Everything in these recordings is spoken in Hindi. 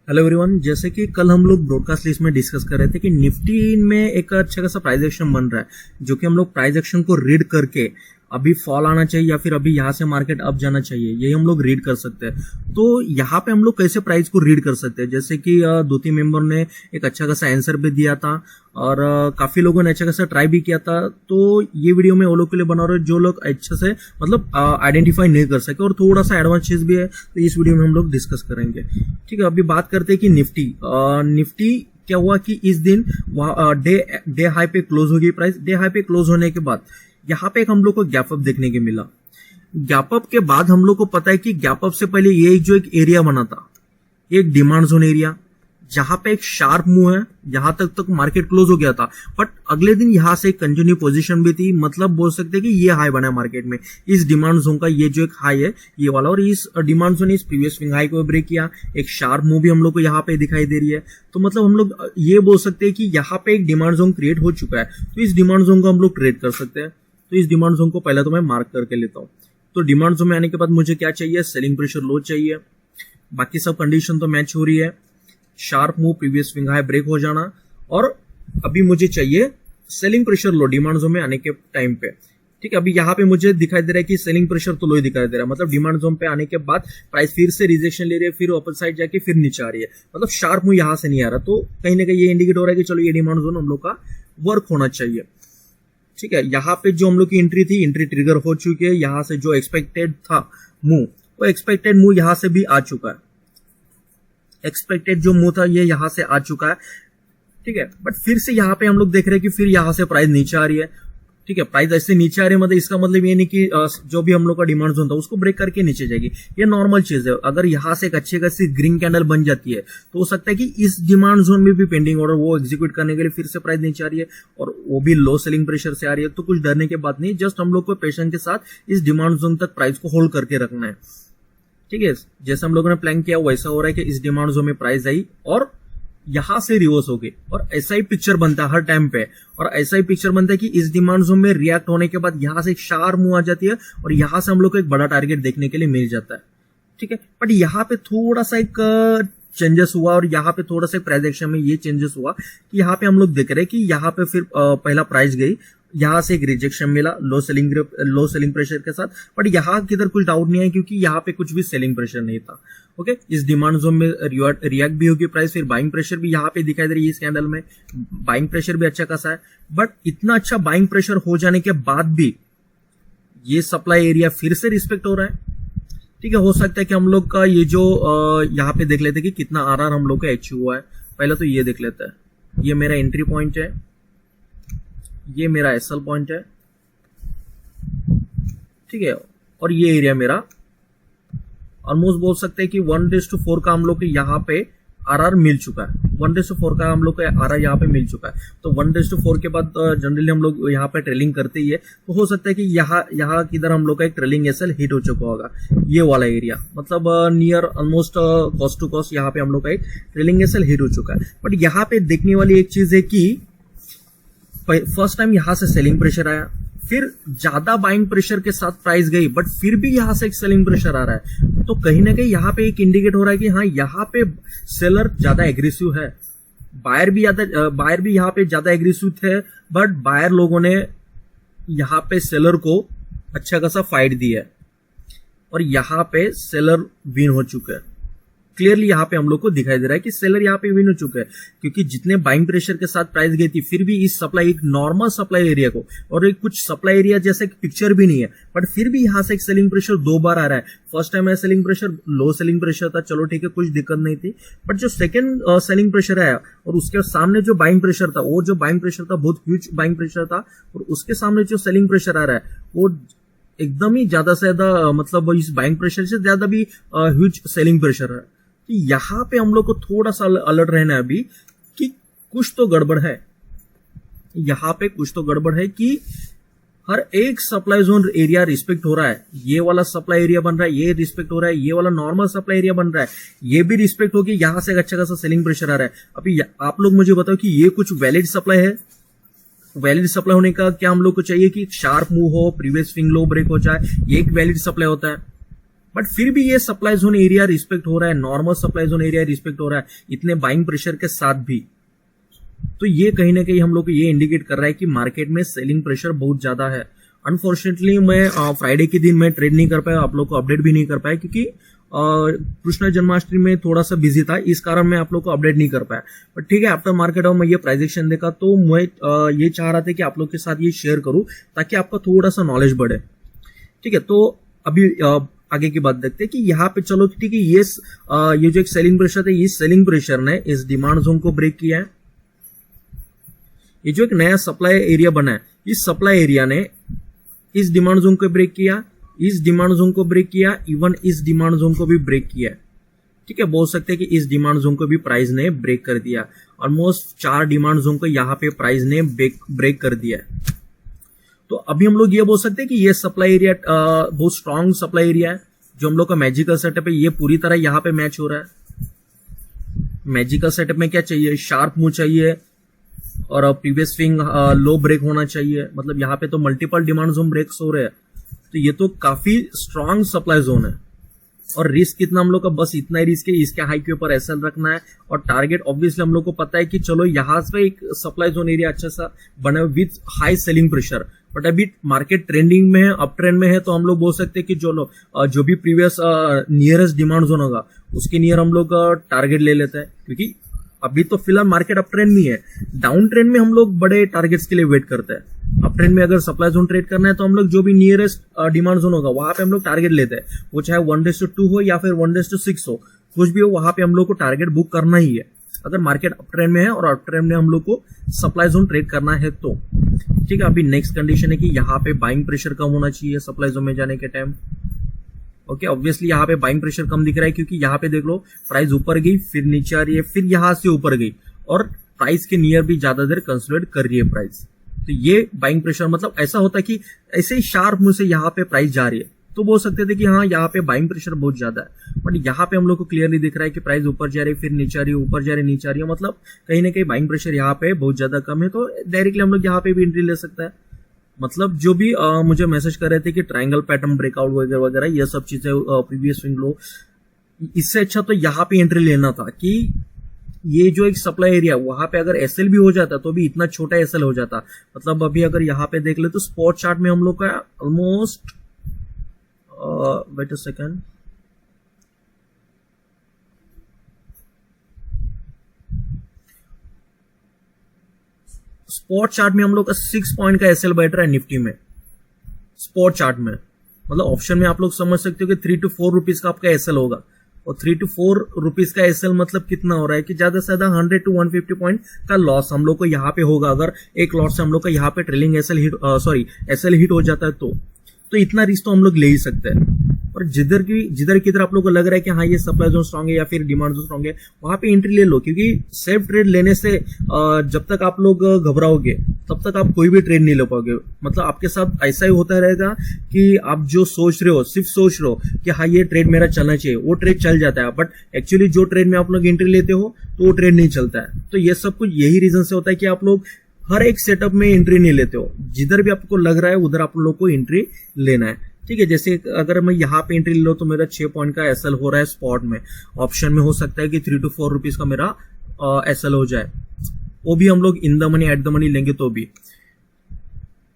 हेलो एवरीवन, जैसे कि कल हम लोग ब्रॉडकास्ट लिस्ट में डिस्कस कर रहे थे कि निफ्टी में एक अच्छा खासा प्राइस एक्शन बन रहा है, जो कि हम लोग प्राइस एक्शन को रीड करके अभी फॉल आना चाहिए या फिर अभी यहाँ से मार्केट अप जाना चाहिए, यही हम लोग रीड कर सकते हैं। तो यहाँ पे हम लोग कैसे प्राइस को रीड कर सकते हैं, जैसे कि दो तीन मेंबर ने एक अच्छा खासा आंसर भी दिया था और काफी लोगों ने अच्छा खासा ट्राई भी किया था। तो ये वीडियो में वो लोग के लिए बना रहा हूँ जो लोग अच्छे से मतलब आइडेंटिफाई नहीं कर सके और थोड़ा सा एडवांस चीज भी है, तो इस वीडियो में हम लोग डिस्कस करेंगे। ठीक है, अभी बात करते हैं कि निफ्टी क्या हुआ कि इस दिन डे हाई पे क्लोज हो गई प्राइस। डे हाई पे क्लोज होने के बाद यहाँ पे एक हम लोग को गैप अप देखने के मिला। गैप अप के बाद हम लोग को पता है कि गैप अप से पहले ये जो एक एरिया बना था, एक डिमांड जोन एरिया, जहां पे एक शार्प मूव है, यहां तक मार्केट क्लोज हो गया था। बट अगले दिन यहां से एक कंटिन्यू पोजीशन भी थी, मतलब बोल सकते हैं कि ये हाई बना है मार्केट में इस डिमांड जोन का। ये जो एक हाई है ये वाला, और इस डिमांड जोन इस प्रीवियस स्विंग हाई को ब्रेक किया। एक शार्प मूव भी हम लोग को यहाँ पे दिखाई दे रही है। तो मतलब हम लोग ये बोल सकते हैं कि यहाँ पे एक डिमांड जोन क्रिएट हो चुका है, तो इस डिमांड जोन को हम लोग ट्रेड कर सकते हैं। तो इस डिमांड जोन को पहले तो मैं मार्क करके लेता हूं। तो डिमांड जोन में आने के बाद मुझे क्या चाहिए, सेलिंग प्रेशर लो चाहिए, बाकी सब कंडीशन तो मैच हो रही है। Sharp move, previous swing high break हो जाना, और अभी मुझे चाहिए selling pressure low demand zone में आने के टाइम पे। ठीक है, अभी यहाँ पे मुझे दिखाई दे रहा है कि सेलिंग प्रेशर तो लो ही दिखाई दे रहा है, मतलब डिमांड जोन पे आने के बाद प्राइस फिर से रिजेक्शन ले रही है, फिर अपर साइड जाके फिर नीचे आ रही है, मतलब शार्प मूव यहाँ से नहीं आ रहा। तो कहीं ना कहीं ये इंडिकेट हो रहा है कि चलो ये डिमांड जोन हम लोग का वर्क होना चाहिए। ठीक है, यहाँ पे जो हम लोग की एंट्री थी, एंट्री ट्रिगर हो चुकी है। यहाँ से जो एक्सपेक्टेड था मूव, वो एक्सपेक्टेड मूव यहाँ से भी आ चुका है। एक्सपेक्टेड जो मूव था ये यहाँ से आ चुका है। ठीक है, बट फिर से यहाँ पे हम लोग देख रहे हैं कि फिर यहाँ से प्राइस नीचे आ रही है। ठीक है, प्राइस ऐसे नीचे आ रही है, मतलब इसका मतलब ये नहीं कि जो भी हम लोग का डिमांड जोन था उसको ब्रेक करके नीचे जाएगी, ये नॉर्मल चीज है। अगर यहाँ से एक अच्छी खासी ग्रीन कैंडल बन जाती है तो हो सकता है कि इस डिमांड जोन में भी पेंडिंग ऑर्डर वो एग्जीक्यूट करने के लिए फिर से प्राइस नीचे आ रही है, और वो भी लो सेलिंग प्रेशर से आ रही है। तो कुछ डरने की बात नहीं, जस्ट हम लोग को पेशेंस के साथ इस डिमांड जोन तक प्राइस को होल्ड करके रखना है। ठीक है, जैसे हम लोगों ने प्लान किया वैसा हो रहा है कि इस डिमांड जोन में प्राइस आई और यहां से रिवर्स हो गई, और ऐसा ही पिक्चर बनता है हर टाइम पे। और ऐसा ही पिक्चर बनता है कि इस डिमांड जोन में रिएक्ट होने के बाद यहां से एक शार्प मूव आ जाती है और यहां से हम लोग को एक बड़ा टारगेट देखने के लिए मिल जाता है। ठीक है, बट यहाँ पे थोड़ा सा एक चेंजेस हुआ, और यहाँ पे थोड़ा सा प्राइस एक्शन में ये चेंजेस हुआ कि यहाँ पे हम लोग देख रहे हैं कि यहाँ पे फिर पहला प्राइस गई, यहां से एक रिजेक्शन मिला लो सेलिंग प्रेशर के साथ। बट यहाँ किधर कुछ डाउट नहीं है क्योंकि यहाँ पे कुछ भी सेलिंग प्रेशर नहीं था। ओके, इस डिमांड जोन में रिएक्ट भी होगी प्राइस, फिर बाइंग प्रेशर भी यहाँ पे दिखाई दे रही है। इस कैंडल में बाइंग प्रेशर भी अच्छा खासा है, बट इतना अच्छा बाइंग प्रेशर हो जाने के बाद भी ये सप्लाई एरिया फिर से रिस्पेक्ट हो रहा है। ठीक है, हो सकता है कि हम लोग का ये जो यहाँ पे देख लेते हैं कि कितना आरआर हम लोग का अचीव हुआ है। पहले तो ये देख लेते हैं, ये मेरा एंट्री पॉइंट है, ये मेरा एसएल पॉइंट है। ठीक है, और ये एरिया मेरा ऑलमोस्ट बोल सकते हैं कि 1:4 का हम लोग के यहाँ पे आरआर मिल चुका है। 1:4 का हम लोग का आरआर यहाँ पे मिल चुका है। तो 1:4 के बाद जनरली हम लोग यहाँ पे ट्रेलिंग करते ही है, तो हो सकता है कि यहाँ किधर हम लोग का एक ट्रेलिंग एसएल हिट हो चुका होगा, ये वाला एरिया, मतलब near almost cost to cost यहाँ पे हम लोग का एक ट्रेलिंग एसएल हिट हो चुका है। बट यहाँ पे देखने वाली एक चीज है कि फर्स्ट टाइम यहां से सेलिंग प्रेशर आया, फिर ज्यादा बाइंग प्रेशर के साथ प्राइस गई, बट फिर भी यहां से एक सेलिंग प्रेशर आ रहा है। तो कहीं ना कहीं यहां पे एक इंडिकेट हो रहा है कि हाँ, यहां पे सेलर ज्यादा एग्रेसिव है, बायर भी यहां पे ज्यादा एग्रेसिव थे, बट बायर लोगों ने यहां पे सेलर को अच्छा खासा फाइट दिया है, और यहां पे सेलर विन हो चुका है। क्लियरली यहाँ पे हम लोग को दिखाई दे रहा है कि सेलर यहाँ पे विन हो चुके हैं, क्योंकि जितने बाइंग प्रेशर के साथ प्राइस गई थी फिर भी इस सप्लाई, एक नॉर्मल सप्लाई एरिया को, और एक कुछ सप्लाई एरिया जैसे पिक्चर भी नहीं है, बट फिर भी यहाँ से एक सेलिंग प्रेशर 2 बार आ रहा है। फर्स्ट टाइम है सेलिंग प्रेशर, लो सेलिंग प्रेशर था, चलो ठीक है, कुछ दिक्कत नहीं थी। बट जो सेकंड सेलिंग प्रेशर आया और उसके सामने जो बाइंग प्रेशर था, वो जो बाइंग प्रेशर था बहुत ह्यूज बाइंग प्रेशर था, और उसके सामने जो सेलिंग प्रेशर आ रहा है वो एकदम ही ज्यादा से ज्यादा, मतलब इस बाइंग प्रेशर से ज्यादा भी ह्यूज सेलिंग प्रेशर है। कि यहां पे हम लोग को थोड़ा सा अलर्ट रहना है अभी कि कुछ तो गड़बड़ है। यहां पे कुछ तो गड़बड़ है कि हर एक सप्लाई जोन एरिया रिस्पेक्ट हो रहा है। ये वाला सप्लाई एरिया बन रहा है, ये रिस्पेक्ट हो रहा है, ये वाला नॉर्मल सप्लाई एरिया बन रहा है, ये भी रिस्पेक्ट होगी। यहां से अच्छा खासा सेलिंग प्रेशर आ रहा है। अभी आप लोग मुझे बताओ कि ये कुछ वैलिड सप्लाई है? वैलिड सप्लाई होने का क्या हम लोग को चाहिए कि शार्प मूव हो, प्रीवियस स्विंग लो ब्रेक हो जाए, ये एक वैलिड सप्लाई होता है। बट फिर भी ये सप्लाई जोन एरिया रिस्पेक्ट हो रहा है, normal supply zone area respect हो रहा है इतने बाइंग प्रेशर के साथ भी। तो ये कहीं ना कहीं हम लोग को ये इंडिकेट कर रहा है कि मार्केट में सेलिंग प्रेशर बहुत ज्यादा है। अनफॉर्चुनेटली मैं फ्राइडे के दिन मैं ट्रेड नहीं कर पाया, आप लोग को अपडेट भी नहीं कर पाया क्योंकि कृष्ण जन्माष्टमी में थोड़ा सा बिजी था, इस कारण मैं आप लोग को अपडेट नहीं कर पाया। बट ठीक है, आफ्टर मार्केट और मैं ये प्राइस एक्शन देखा तो मैं ये चाह रहा था कि आप लोग के साथ ये शेयर करूं ताकि आपका थोड़ा सा नॉलेज बढ़े। ठीक है, तो अभी आगे की बात देखते हैं कि यहाँ पे चलो ठीक है, ये जो एक सेलिंग प्रेशर है, इस सेलिंग प्रेशर ने इस डिमांड जोन को ब्रेक किया है। ये जो एक नया सप्लाई एरिया बना है, इस सप्लाई एरिया ने इस डिमांड जोन को ब्रेक किया, इस डिमांड जोन को ब्रेक किया, इवन इस डिमांड जोन को भी ब्रेक किया। ठीक है, बोल सकते हैं कि इस डिमांड जोन को भी प्राइस ने ब्रेक कर दिया। ऑलमोस्ट 4 डिमांड जोन को यहाँ पे प्राइस ने ब्रेक कर दिया। तो अभी हम लोग ये बोल सकते हैं कि ये सप्लाई एरिया बहुत स्ट्रॉन्ग सप्लाई एरिया है। जो हम लोग का मैजिकल सेटअप है ये पूरी तरह यहाँ पे मैच हो रहा है। मैजिकल सेटअप में क्या चाहिए, शार्प मूव चाहिए और प्रीवियस स्विंग लो ब्रेक होना चाहिए। मतलब यहाँ पे तो मल्टीपल डिमांड जोन ब्रेक्स हो रहे हैं, तो ये तो काफी स्ट्रांग सप्लाई जोन है। और रिस्क कितना हम लोग का, बस इतना ही रिस्क है, इसके हाई के ऊपर एसएल रखना है। और टारगेट ऑब्वियसली हम लोग को पता है कि चलो यहाँ से एक सप्लाई जोन एरिया अच्छा सा बना with high selling pressure. But अभी मार्केट ट्रेंडिंग में है, अप ट्रेंड में है, तो हम लोग बोल सकते हैं कि जो भी प्रीवियस नियरेस्ट डिमांड जोन होगा उसके नियर हम लोग टारगेट ले लेते हैं। क्योंकि अभी तो फिलहाल मार्केट अप ट्रेंड नहीं है, डाउन ट्रेंड में हम लोग बड़े टारगेट्स के लिए वेट करते हैं। अप ट्रेंड में अगर सप्लाई जोन ट्रेड करना है तो हम लोग जो भी नियरेस्ट डिमांड जोन होगा वहां पे हम लोग टारगेट लेते हैं, वो चाहे 1:2 हो या फिर 1:6 हो, कुछ भी हो वहां पे हम लोग को टारगेट बुक करना ही है अगर मार्केट अप ट्रेंड में है और अप ट्रेंड में हम लोग को सप्लाई जोन ट्रेड करना है तो। ठीक है, अभी नेक्स्ट कंडीशन है कि यहाँ पे बाइंग प्रेशर कम होना चाहिए सप्लाई जोन में जाने के टाइम। ओके, ऑब्वियसली यहाँ पे बाइंग प्रेशर कम दिख रहा है क्योंकि यहाँ पे देख लो प्राइस ऊपर गई, फिर नीचे आ रही है, फिर यहाँ से ऊपर गई और प्राइस के नियर भी ज्यादा देर कंसोलिडेट कर रही है प्राइस। तो ये बाइंग प्रेशर मतलब ऐसा होता है कि ऐसे ही शार्प मुंह से यहाँ पे प्राइस जा रही है तो बोल सकते थे कि हाँ यहाँ पे बाइंग प्रेशर बहुत ज्यादा है। बट यहाँ पे हम लोग को क्लियरली दिख रहा है कि प्राइस ऊपर जा रही है, फिर नीचे आ रही है, ऊपर जा रही है, नीचे आ रही है। मतलब कहीं ना कहीं बाइंग प्रेशर यहाँ पे बहुत ज्यादा कम है, तो डायरेक्टली हम लोग यहाँ पे भी एंट्री ले सकता है। मतलब जो भी मुझे मैसेज कर रहे थे कि ट्रायंगल पैटर्न ब्रेकआउट वगैरह वगैरह ये सब चीजें प्रीवियस स्विंग लो, इससे अच्छा तो यहाँ पे एंट्री लेना था कि ये जो एक सप्लाई एरिया वहां पे अगर एसएल भी हो जाता तो भी इतना छोटा एसएल हो जाता। मतलब अभी अगर यहाँ पे देख ले तो स्पॉट चार्ट में हम लोग का almost wait a second, spot chart में हम लोग का 6 पॉइंट का एसएल बैठ रहा है निफ्टी में स्पॉट चार्ट में। मतलब ऑप्शन में आप लोग समझ सकते हो कि 3 to 4 रुपीज का आपका एसएल होगा और 3 to 4 रुपीज का एसएल मतलब कितना हो रहा है कि ज्यादा से ज्यादा 100 to 150 पॉइंट का लॉस हम लोग को यहाँ पे होगा अगर एक लॉट से हम लोग का यहाँ पे ट्रेलिंग एसएल हिट हो जाता है तो इतना रिस्क तो हम लोग ले ही सकते हैं। और जिधर किधर आप लोग को लग रहा है कि हाँ ये सप्लाई जोन स्ट्रांग है या फिर डिमांड जोन स्ट्रांग है वहां पे एंट्री ले लो, क्योंकि सेफ ट्रेड लेने से जब तक आप लोग घबराओगे तब तक आप कोई भी ट्रेड नहीं ले पाओगे। मतलब आपके साथ ऐसा ही होता रहेगा कि आप जो सोच रहे हो सिर्फ सोच रहे हो कि हाँ ये ट्रेड मेरा चलना चाहिए, वो ट्रेड चल जाता है, बट एक्चुअली जो ट्रेड में आप लोग एंट्री लेते हो तो वो ट्रेड नहीं चलता है। तो ये सब कुछ यही रीजन से होता है कि आप लोग हर एक सेटअप में एंट्री नहीं लेते हो, जिधर भी आपको लग रहा है उधर आप लोग को एंट्री लेना है। ठीक है, जैसे अगर मैं यहाँ पे एंट्री ले लो तो मेरा 6 पॉइंट का एसएल हो रहा है स्पॉट में, ऑप्शन में हो सकता है कि 3 to 4 रुपीज का मेरा एसएल हो जाए, वो भी हम लोग in the money at the money लेंगे तो भी।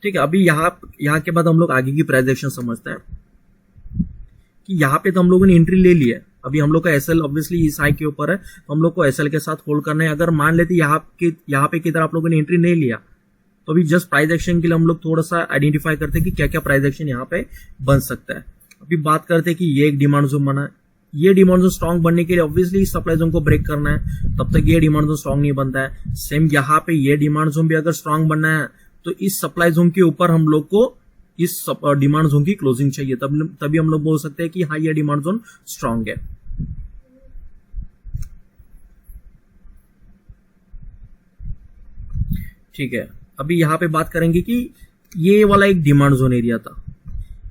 ठीक है, अभी यहाँ के बाद हम लोग आगे की प्राइस एक्शन समझते हैं कि यहाँ पे तो हम लोगों ने एंट्री ले ली है। अभी हम लोग का एसएल ऑब्वियसली इस हाई के ऊपर है तो हम लोग को एसएल के साथ होल्ड करना है। अगर मान लेते यहाँ पे किधर आप लोगों ने एंट्री नहीं लिया तो अभी जस्ट प्राइस एक्शन के लिए हम लोग थोड़ा सा आइडेंटिफाई करते हैं कि क्या क्या प्राइस एक्शन यहाँ पे बन सकता है। अभी बात करते हैं कि ये एक डिमांड जोन बना है, ये डिमांड जोन स्ट्रांग बनने के लिए ऑब्वियसली सप्लाई जोन को ब्रेक करना है, तब तक ये डिमांड जोन स्ट्रांग नहीं बनता है। सेम यहाँ पे ये डिमांड जोन भी अगर स्ट्रांग बनना है तो इस सप्लाई जोन के ऊपर हम लोग को इस डिमांड जोन की क्लोजिंग चाहिए, तभी हम लोग बोल सकते हैं कि हाँ ये डिमांड जोन स्ट्रांग है। ठीक है, अभी यहाँ पे बात करेंगे कि ये वाला एक डिमांड जोन एरिया था,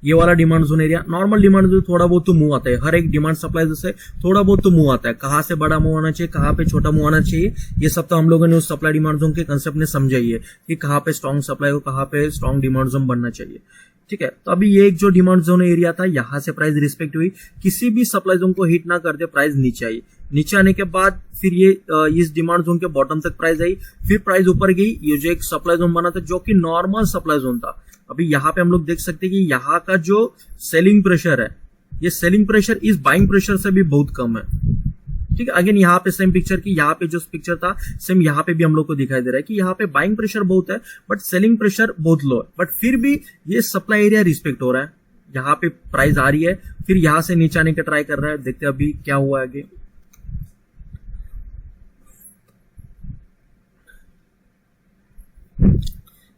ये वाला demand zone area normal demand zone थोड़ा बहुत तो मूव आता है, हर एक डिमांड सप्लाई से थोड़ा बहुत तो मूव आता है, कहाँ से बड़ा मूव आना चाहिए, कहाँ पे छोटा मूव आना चाहिए, ये सब तो हम लोगों ने उस सप्लाई डिमांड जोन के कंसेप्ट ने समझा ही है कि कहाँ पे स्ट्रॉन्ग सप्लाई हो, कहाँ पे स्ट्रॉन्ग डिमांड जोन बनना चाहिए। ठीक है। तो अभी ये एक जो डिमांड जोन एरिया था, यहां से प्राइस रिस्पेक्ट हुई, किसी भी सप्लाई जोन को हिट ना करते प्राइस नीचे आई। नीचे आने के बाद फिर ये इस डिमांड जोन के बॉटम तक प्राइस आई, फिर प्राइस ऊपर गई। ये जो एक सप्लाई जोन बना था जो कि नॉर्मल सप्लाई जोन था, अभी यहाँ पे हम लोग देख सकते हैं कि यहाँ का जो सेलिंग प्रेशर है, ये सेलिंग प्रेशर इस बाइंग प्रेशर से भी बहुत कम है। ठीक है, अगेन यहाँ पे सेम पिक्चर की, यहाँ पे जो पिक्चर था सेम यहाँ पे भी हम लोग को दिखाई दे रहा है कि यहाँ पे बाइंग प्रेशर बहुत है बट सेलिंग प्रेशर बहुत लो है। बट फिर भी ये सप्लाई एरिया रिस्पेक्ट हो रहा है, यहाँ पे प्राइस आ रही है, फिर यहां से नीचे आने का ट्राई कर रहा है। देखते हैं अभी क्या हुआ आगे।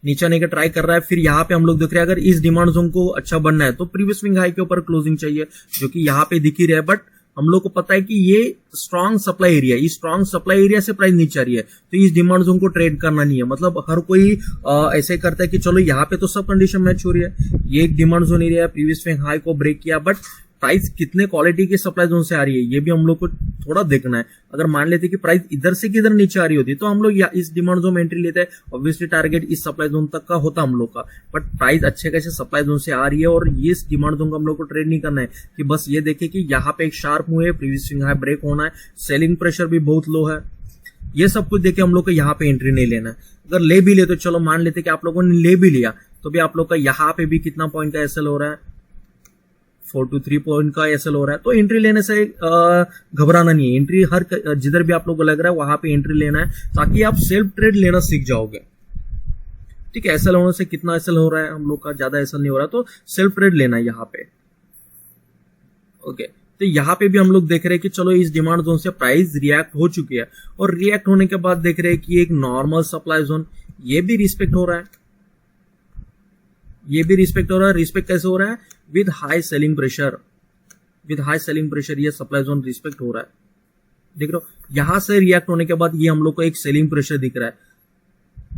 नीचे आने का ट्राई कर रहा है, फिर यहाँ पे हम लोग देख रहे हैं अगर इस डिमांड जोन को अच्छा बनना है तो प्रीवियस स्विंग हाई के ऊपर क्लोजिंग चाहिए, जो कि यहाँ पे दिख ही रहा है। बट हम लोग को पता है कि ये स्ट्रॉन्ग सप्लाई एरिया, इस स्ट्रॉन्ग सप्लाई एरिया से प्राइस नीचे आ रही है, तो इस डिमांड जोन को ट्रेड करना नहीं है। मतलब हर कोई ऐसे करता है कि चलो यहाँ पे तो सब कंडीशन मैच हो रही है, ये एक डिमांड जोन एरिया है, प्रीवियस स्विंग हाई को ब्रेक किया, बट प्राइस कितने क्वालिटी के सप्लाई जोन से आ रही है ये भी हम लोग को थोड़ा देखना है। अगर मान लेते कि प्राइस इधर से किधर नीचे आ रही होती तो हम लोग इस डिमांड जोन में एंट्री लेते हैं, ऑब्वियसली टारगेट इस सप्लाई जोन तक का होता हम लोग का। बट प्राइस अच्छे खासे सप्लाई जोन से आ रही है और ये इस डिमांड जोन को हम लोग को ट्रेड नहीं करना है कि बस ये देखे कि यहाँ पे एक शार्प मूव है, प्रीवियस स्विंग हाई ब्रेक होना है, सेलिंग प्रेशर भी बहुत लो है, ये सब कुछ देखे हम लोग को यहाँ पे एंट्री नहीं लेना है। अगर ले भी ले तो चलो मान लेते कि आप लोगों ने ले भी लिया तो भी आप लोग का यहाँ पे भी कितना पॉइंट का एसएल हो रहा है, 4 to 3 पॉइंट का एसएल हो रहा है। तो एंट्री लेने से घबराना नहीं है, एंट्री हर जिधर भी आप लोगों को लग रहा है वहां पे एंट्री लेना है ताकि आप सेल्फ ट्रेड लेना सीख जाओगे। ठीक है, एसएल होने से कितना एसएल हो रहा है, हम लोग का ज्यादा एसएल नहीं हो रहा, तो सेल्फ ट्रेड लेना है यहाँ पे। ओके, तो यहाँ पे भी हम लोग देख रहे हैं कि चलो इस डिमांड जोन से प्राइस रिएक्ट हो चुकी है और रिएक्ट होने के बाद देख रहे हैं कि एक नॉर्मल सप्लाई जोन ये भी रिस्पेक्ट हो रहा है, ये भी रिस्पेक्ट हो रहा है। रिस्पेक्ट कैसे हो रहा है, with high selling pressure, with high selling pressure ये सप्लाई जोन रिस्पेक्ट हो रहा है। देख रहे हो यहां से रिएक्ट होने के बाद ये हम लोग को एक सेलिंग प्रेशर दिख रहा है।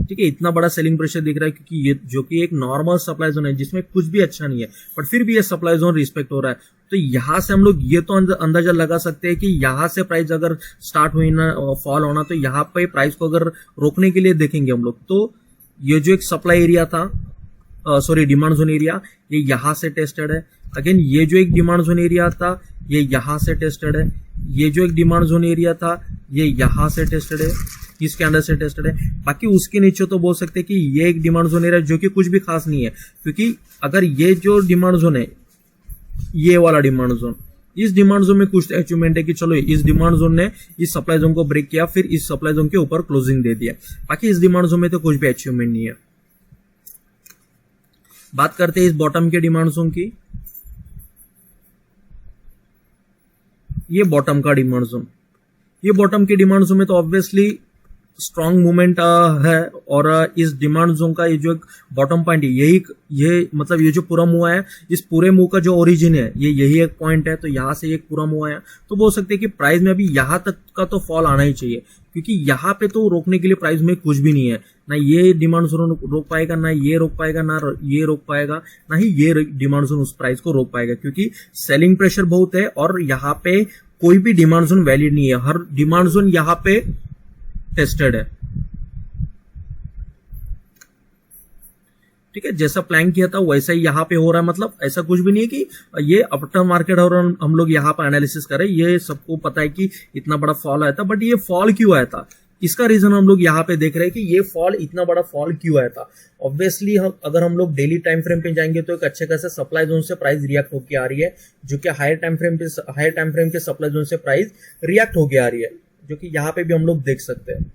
ठीक है, इतना बड़ा सेलिंग प्रेशर दिख रहा है क्योंकि ये जो कि एक नॉर्मल सप्लाई जोन है जिसमें कुछ भी अच्छा नहीं है, बट फिर भी ये सप्लाई जोन रिस्पेक्ट हो रहा है। तो यहां से हम लोग ये तो अंदाजा लगा सकते हैं कि यहां से प्राइस अगर स्टार्ट हुई ना फॉल होना तो यहाँ पे प्राइस को अगर रोकने के लिए देखेंगे हम लोग तो ये जो एक सप्लाई एरिया था, सॉरी डिमांड जोन एरिया, ये यहां से टेस्टेड है। अगेन ये जो एक डिमांड जोन एरिया था ये यहां से टेस्टेड है, ये जो एक डिमांड जोन एरिया था ये यहां से टेस्टेड है, इस कैंडल से टेस्टेड है। बाकी उसके नीचे तो बोल सकते हैं कि ये एक डिमांड जोन एरिया जो कि कुछ भी खास नहीं है, क्योंकि अगर ये जो डिमांड जोन है, ये वाला डिमांड जोन, इस डिमांड जोन में कुछ अचीवमेंट है कि चलो इस डिमांड जोन ने इस सप्लाई जोन को ब्रेक किया, फिर इस सप्लाई जोन के ऊपर क्लोजिंग दे दिया। बाकी इस डिमांड जोन में तो कुछ भी अचीवमेंट नहीं है। बात करते हैं इस बॉटम के डिमांड जोन की, ये बॉटम का डिमांड जोन, ये बॉटम के डिमांड जोन में तो ऑब्वियसली स्ट्रॉन्ग मूवमेंट है और इस डिमांड जोन का ये जो बॉटम पॉइंट है ये मतलब ये जो पूरा मूव है, इस पूरे मूव का जो ओरिजिन है ये यही एक पॉइंट है, तो यहां से एक पूरा मूव आया। तो बोल सकते हैं कि प्राइस में अभी यहां तक का तो फॉल आना ही चाहिए, क्योंकि यहां पे तो रोकने के लिए प्राइस में कुछ भी नहीं है, ना ये डिमांड जोन रोक पाएगा, ना ये रोक पाएगा, ना ये रोक पाएगा, ना ही ये डिमांड जोन उस प्राइस को रोक पाएगा, क्योंकि सेलिंग प्रेशर बहुत है और यहाँ पे कोई भी डिमांड जोन वैलिड नहीं है, हर डिमांड जोन यहाँ पे टेस्टेड है। ठीक है, जैसा प्लान किया था वैसा ही यहाँ पे हो रहा है। मतलब ऐसा कुछ भी नहीं है कि ये अपटर्न मार्केट और हम लोग यहाँ पर एनालिसिस करें, ये सबको पता है कि इतना बड़ा फॉल आया था, बट ये फॉल क्यों आया था इसका रीजन हम लोग यहाँ पे देख रहे हैं कि ये फॉल, इतना बड़ा फॉल क्यों आया था। ऑब्वियसली अगर हम लोग डेली टाइम फ्रेम पे जाएंगे तो एक अच्छे खासे सप्लाई जोन से प्राइस रिएक्ट होकर आ रही है, जो कि हायर टाइम फ्रेम के सप्लाई जोन से प्राइस रिएक्ट होकर आ रही है, जो कि यहाँ पे भी हम लोग देख सकते हैं।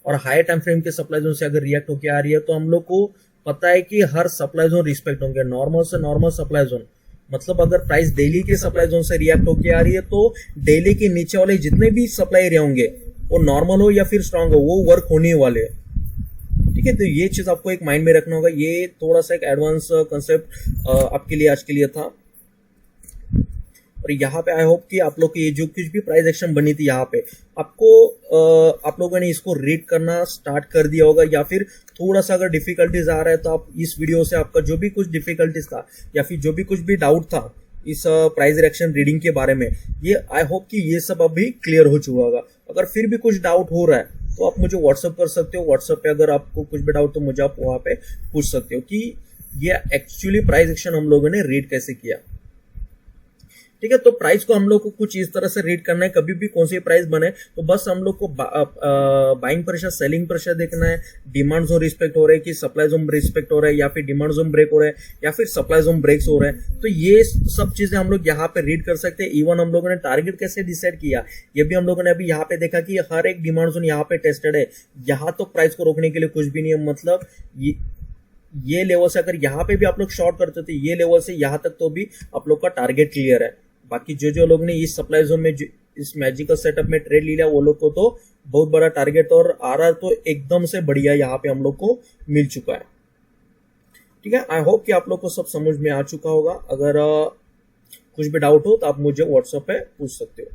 और हायर टाइम फ्रेम के सप्लाई जोन से अगर रिएक्ट होकर आ रही है तो हम लोग को पता है कि हर सप्लाई जोन रिस्पेक्ट होंगे, नॉर्मल से नॉर्मल सप्लाई जोन। मतलब अगर प्राइस डेली के सप्लाई जोन से रिएक्ट होकर आ रही है तो डेली के नीचे वाले जितने भी सप्लाई एरिया होंगे वो नॉर्मल हो या फिर स्ट्रांग हो, वो वर्क होने वाले हैं। ठीक है, तो ये चीज आपको एक माइंड में रखना होगा। ये थोड़ा सा एक एडवांस कंसेप्ट आपके लिए आज के लिए था। और यहाँ पे आई होप कि आप लोग की ये जो कुछ भी प्राइस एक्शन बनी थी यहाँ पे आप लोगों ने इसको रीड करना स्टार्ट कर दिया होगा, या फिर थोड़ा सा अगर डिफिकल्टीज आ रहा है तो आप इस वीडियो से आपका जो भी कुछ डिफिकल्टीज था या फिर जो भी कुछ भी डाउट था इस प्राइस एक्शन रीडिंग के बारे में, ये आई होप कि ये सब अभी क्लियर हो चुका होगा। अगर फिर भी कुछ डाउट हो रहा है तो आप मुझे व्हाट्सअप कर सकते हो। व्हाट्सअप पे अगर आपको कुछ भी डाउट तो मुझे आप वहां पे पूछ सकते हो कि ये एक्चुअली प्राइस एक्शन हम लोगों ने रीड कैसे किया। ठीक है, तो प्राइस को हम लोग को कुछ इस तरह से रीड करना है, कभी भी कौन सी प्राइस बने तो बस हम लोग को बाइंग प्रेशर सेलिंग प्रेशर देखना है, डिमांड जोन रिस्पेक्ट हो रहा है कि सप्लाई जोन रिस्पेक्ट हो रहा है, या फिर डिमांड जोन ब्रेक हो रहा है, या फिर सप्लाई जोन ब्रेक्स हो रहा है। तो ये सब चीजें हम लोग यहाँ पे रीड कर सकते हैं। इवन हम लोगों ने टारगेट कैसे डिसाइड किया ये भी हम लोगों ने अभी यहाँ पे देखा कि हर एक डिमांड जोन यहाँ पे टेस्टेड है। यहाँ तो प्राइस को रोकने के लिए कुछ भी नहीं है, मतलब ये लेवल से अगर यहाँ पे भी आप लोग शॉर्ट करते थे, ये लेवल से यहाँ तक तो भी आप लोग का टारगेट क्लियर है। बाकी जो लोग ने इस सप्लाई जोन में इस मैजिकल सेटअप में ट्रेड लिया वो लोग को तो बहुत बड़ा टारगेट और आरआर तो एकदम से बढ़िया यहाँ पे हम लोग को मिल चुका है। ठीक है, आई होप कि आप लोग को सब समझ में आ चुका होगा। अगर कुछ भी डाउट हो तो आप मुझे व्हाट्सएप पे पूछ सकते हो।